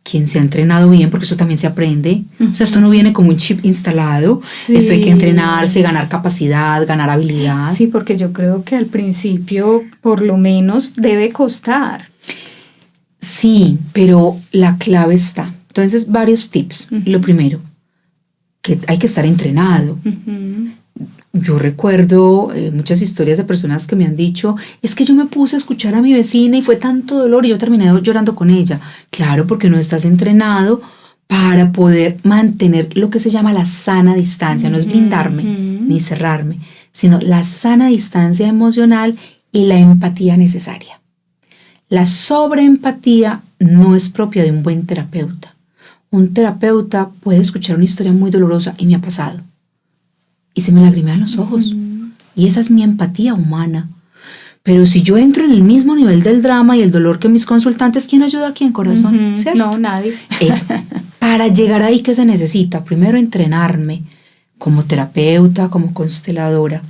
quien se ha entrenado bien, porque eso también se aprende, o sea, esto no viene como un chip instalado, esto hay que entrenarse, ganar capacidad, ganar habilidad.
Sí, porque yo creo que al principio, por lo menos, debe costar.
Sí, pero la clave está. Entonces, varios tips. Lo primero, que hay que estar entrenado. Yo recuerdo muchas historias de personas que me han dicho, es que yo me puse a escuchar a mi vecina y fue tanto dolor y yo terminé llorando con ella. Claro, porque no estás entrenado para poder mantener lo que se llama la sana distancia. No es blindarme ni cerrarme, sino la sana distancia emocional y la empatía necesaria. La sobreempatía no es propia de un buen terapeuta. Un terapeuta puede escuchar una historia muy dolorosa y me ha pasado. Y se me lagrimean los ojos. Y esa es mi empatía humana. Pero si yo entro en el mismo nivel del drama y el dolor que mis consultantes, ¿quién ayuda a quién, corazón? ¿Cierto?
No, nadie.
Eso. Para llegar ahí, ¿qué se necesita? Primero, entrenarme como terapeuta, como consteladora,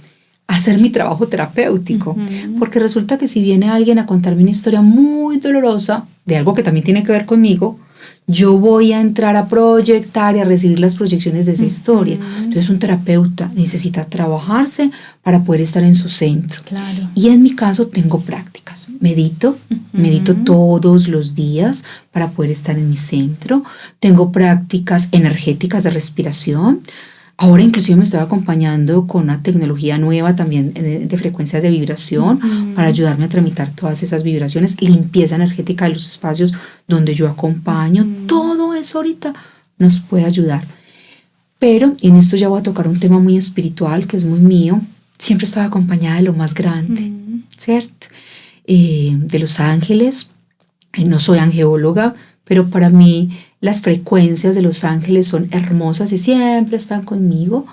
hacer mi trabajo terapéutico. Porque resulta que si viene alguien a contarme una historia muy dolorosa, de algo que también tiene que ver conmigo, yo voy a entrar a proyectar y a recibir las proyecciones de esa historia. Entonces un terapeuta necesita trabajarse para poder estar en su centro.
Claro.
Y en mi caso tengo prácticas. Medito todos los días para poder estar en mi centro. Tengo prácticas energéticas de respiración. Ahora inclusive me estoy acompañando con una tecnología nueva también de frecuencias de vibración para ayudarme a tramitar todas esas vibraciones, limpieza energética de los espacios donde yo acompaño. Todo eso ahorita nos puede ayudar. Pero en esto ya voy a tocar un tema muy espiritual que es muy mío. Siempre estoy acompañada de lo más grande, ¿cierto? De los ángeles. No soy angeóloga, pero para mí las frecuencias de los ángeles son hermosas y siempre están conmigo.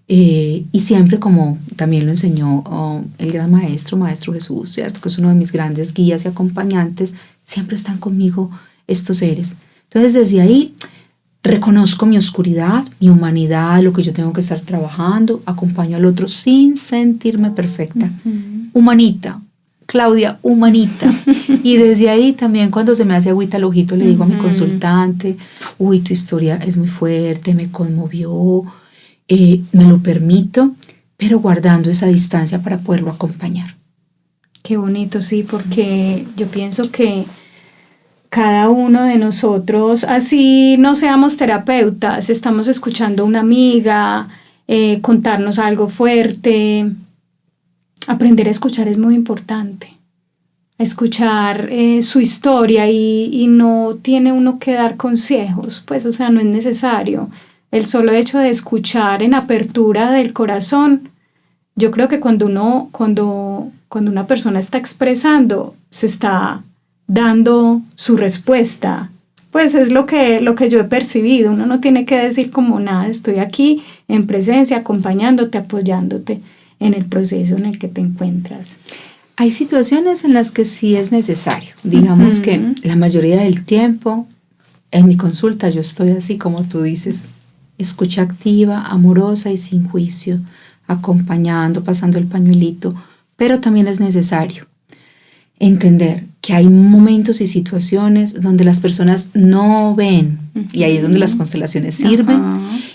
Y siempre, como también lo enseñó el gran Maestro Jesús, ¿cierto? Que es uno de mis grandes guías y acompañantes, siempre están conmigo estos seres. Entonces, desde ahí reconozco mi oscuridad, mi humanidad, lo que yo tengo que estar trabajando, acompaño al otro sin sentirme perfecta. Humanita, Claudia, humanita. Y desde ahí también cuando se me hace agüita el ojito le digo a mi consultante, uy, tu historia es muy fuerte, me conmovió, me lo permito, pero guardando esa distancia para poderlo acompañar.
Qué bonito, sí, porque yo pienso que cada uno de nosotros, así no seamos terapeutas, estamos escuchando a una amiga, contarnos algo fuerte. Aprender a escuchar es muy importante. Escuchar su historia y no tiene uno que dar consejos, pues, o sea, no es necesario. El solo hecho de escuchar en apertura del corazón, yo creo que cuando una persona está expresando, se está dando su respuesta. Pues es lo que yo he percibido. Uno no tiene que decir como nada, estoy aquí en presencia, acompañándote, apoyándote en el proceso en el que te encuentras.
Hay situaciones en las que sí es necesario. Digamos que la mayoría del tiempo en mi consulta yo estoy así como tú dices, escucha activa, amorosa y sin juicio, acompañando, pasando el pañuelito, pero también es necesario entender que hay momentos y situaciones donde las personas no ven, y ahí es donde las constelaciones sirven,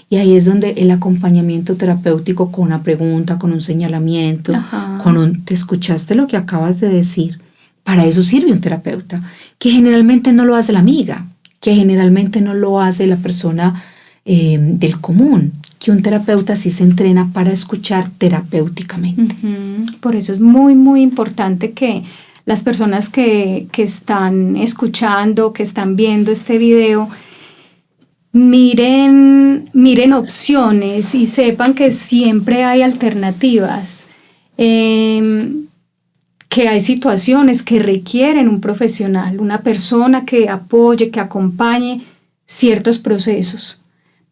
y ahí es donde el acompañamiento terapéutico con una pregunta, con un señalamiento, con un ¿te escuchaste lo que acabas de decir? Para eso sirve un terapeuta, que generalmente no lo hace la amiga, que generalmente no lo hace la persona del común, que un terapeuta sí se entrena para escuchar terapéuticamente.
Por eso es muy, muy importante que las personas que están escuchando, que están viendo este video, miren opciones y sepan que siempre hay alternativas, que hay situaciones que requieren un profesional, una persona que apoye, que acompañe ciertos procesos.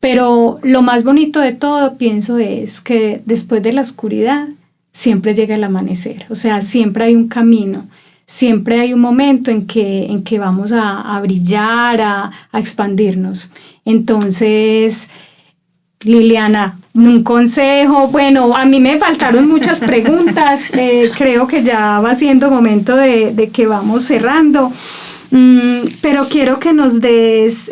Pero lo más bonito de todo, pienso, es que después de la oscuridad siempre llega el amanecer. O sea, siempre hay un camino, siempre hay un momento en que vamos a brillar, a expandirnos. Entonces, Liliana, un consejo. Bueno, a mí me faltaron muchas preguntas. Creo que ya va siendo momento de que vamos cerrando. Pero quiero que nos des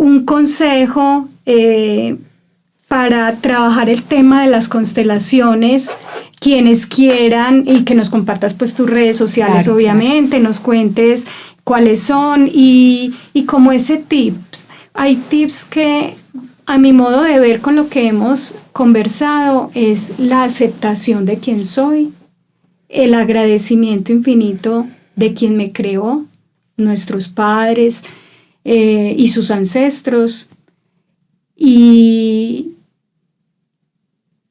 un consejo para trabajar el tema de las constelaciones, quienes quieran, y que nos compartas pues tus redes sociales, claro, obviamente, claro. Nos cuentes cuáles son y como ese tips. Hay tips que a mi modo de ver con lo que hemos conversado es la aceptación de quien soy, el agradecimiento infinito de quien me creó, nuestros padres y sus ancestros,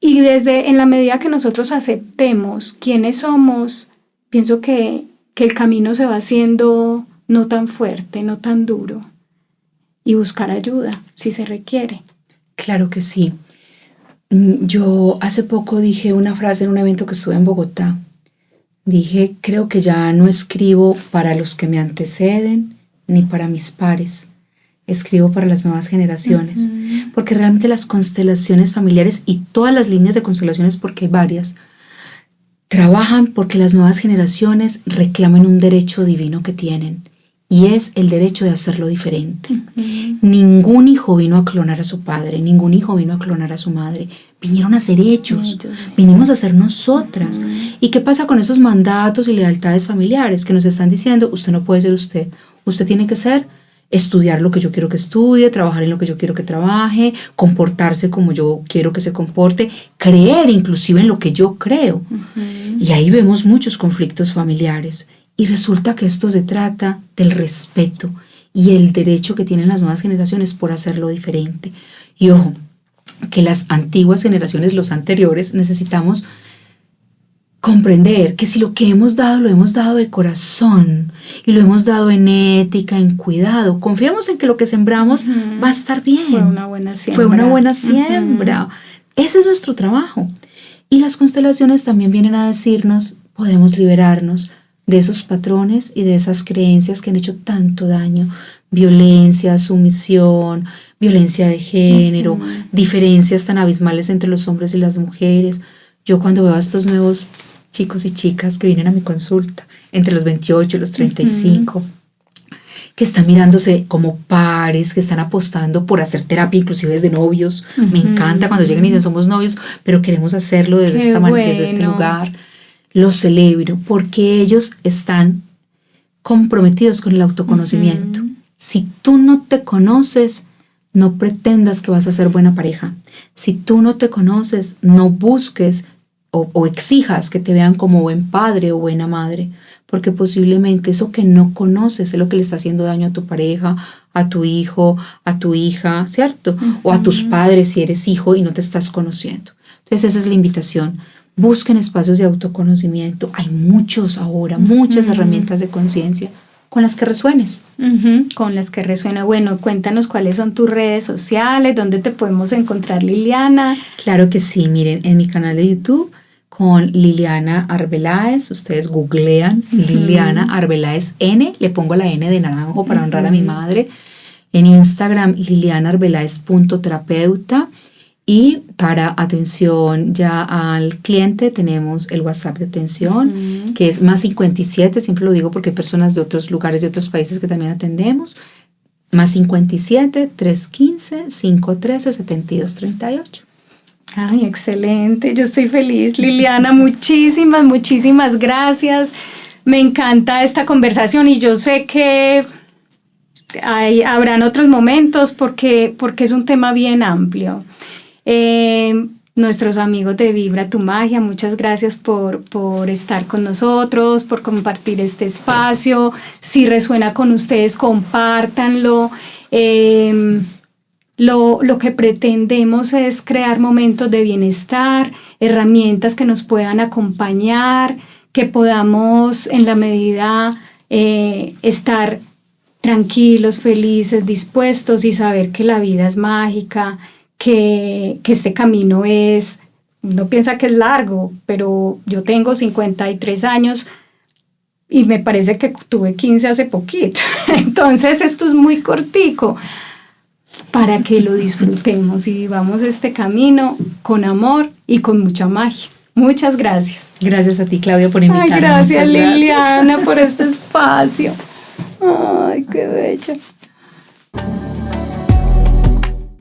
y desde en la medida que nosotros aceptemos quiénes somos, pienso que el camino se va haciendo no tan fuerte, no tan duro, y buscar ayuda si se requiere.
Claro que sí. Yo hace poco dije una frase en un evento que estuve en Bogotá. Dije, creo que ya no escribo para los que me anteceden ni para mis pares. Escribo para las nuevas generaciones, porque realmente las constelaciones familiares y todas las líneas de constelaciones, porque hay varias, trabajan porque las nuevas generaciones reclamen un derecho divino que tienen, y es el derecho de hacerlo diferente. Ningún hijo vino a clonar a su padre, ningún hijo vino a clonar a su madre. Vinieron a ser ellos, vinimos a ser nosotras. ¿Y qué pasa con esos mandatos y lealtades familiares que nos están diciendo, usted no puede ser usted, usted tiene que ser, estudiar lo que yo quiero que estudie, trabajar en lo que yo quiero que trabaje, comportarse como yo quiero que se comporte, creer inclusive en lo que yo creo? Y ahí vemos muchos conflictos familiares. Y resulta que esto se trata del respeto y el derecho que tienen las nuevas generaciones por hacerlo diferente. Y ojo, que las antiguas generaciones, los anteriores, necesitamos comprender que si lo que hemos dado, lo hemos dado de corazón y lo hemos dado en ética, en cuidado, confiamos en que lo que sembramos va a estar bien.
Fue una buena siembra.
Fue una buena siembra. Ese es nuestro trabajo. Y las constelaciones también vienen a decirnos, podemos liberarnos de esos patrones y de esas creencias que han hecho tanto daño. Violencia, sumisión, violencia de género, diferencias tan abismales entre los hombres y las mujeres. Yo cuando veo a estos nuevos chicos y chicas que vienen a mi consulta, entre los 28 y los 35, que están mirándose como pares, que están apostando por hacer terapia inclusive desde novios. Me encanta cuando llegan y dicen somos novios, pero queremos hacerlo desde esta manera, desde este lugar. Los celebro porque ellos están comprometidos con el autoconocimiento. Si tú no te conoces, no pretendas que vas a ser buena pareja. Si tú no te conoces, no busques o exijas que te vean como buen padre o buena madre, porque posiblemente eso que no conoces es lo que le está haciendo daño a tu pareja, a tu hijo, a tu hija, ¿cierto? O a tus padres si eres hijo y no te estás conociendo. Entonces esa es la invitación. Busquen espacios de autoconocimiento. Hay muchos ahora, muchas herramientas de conciencia con las que resuenes.
Con las que resuena. Bueno, cuéntanos cuáles son tus redes sociales, dónde te podemos encontrar, Liliana.
Claro que sí, miren, en mi canal de YouTube con Liliana Arbeláez, ustedes googlean Liliana Arbeláez N, le pongo la N de naranjo para honrar a mi madre. En Instagram, lilianaarbeláez.terapeuta. Y para atención ya al cliente tenemos el WhatsApp de atención, que es más 57, siempre lo digo porque hay personas de otros lugares, de otros países que también atendemos, más 57 315 513 7238.
Ay, excelente, yo estoy feliz. Liliana, muchísimas gracias. Me encanta esta conversación y yo sé que habrán otros momentos porque es un tema bien amplio. Nuestros amigos de Vibra tu Magia, muchas gracias por estar con nosotros, por compartir este espacio. Si resuena con ustedes, compártanlo. Lo que pretendemos es crear momentos de bienestar, herramientas que nos puedan acompañar, que podamos en la medida estar tranquilos, felices, dispuestos y saber que la vida es mágica, que este camino uno piensa que es largo, pero yo tengo 53 años y me parece que tuve 15 hace poquito. Entonces esto es muy cortico para que lo disfrutemos y vivamos este camino con amor y con mucha magia. Muchas gracias.
Gracias a ti, Claudia, por invitarme.
Ay, gracias, Liliana, por este espacio. Ay, qué bella.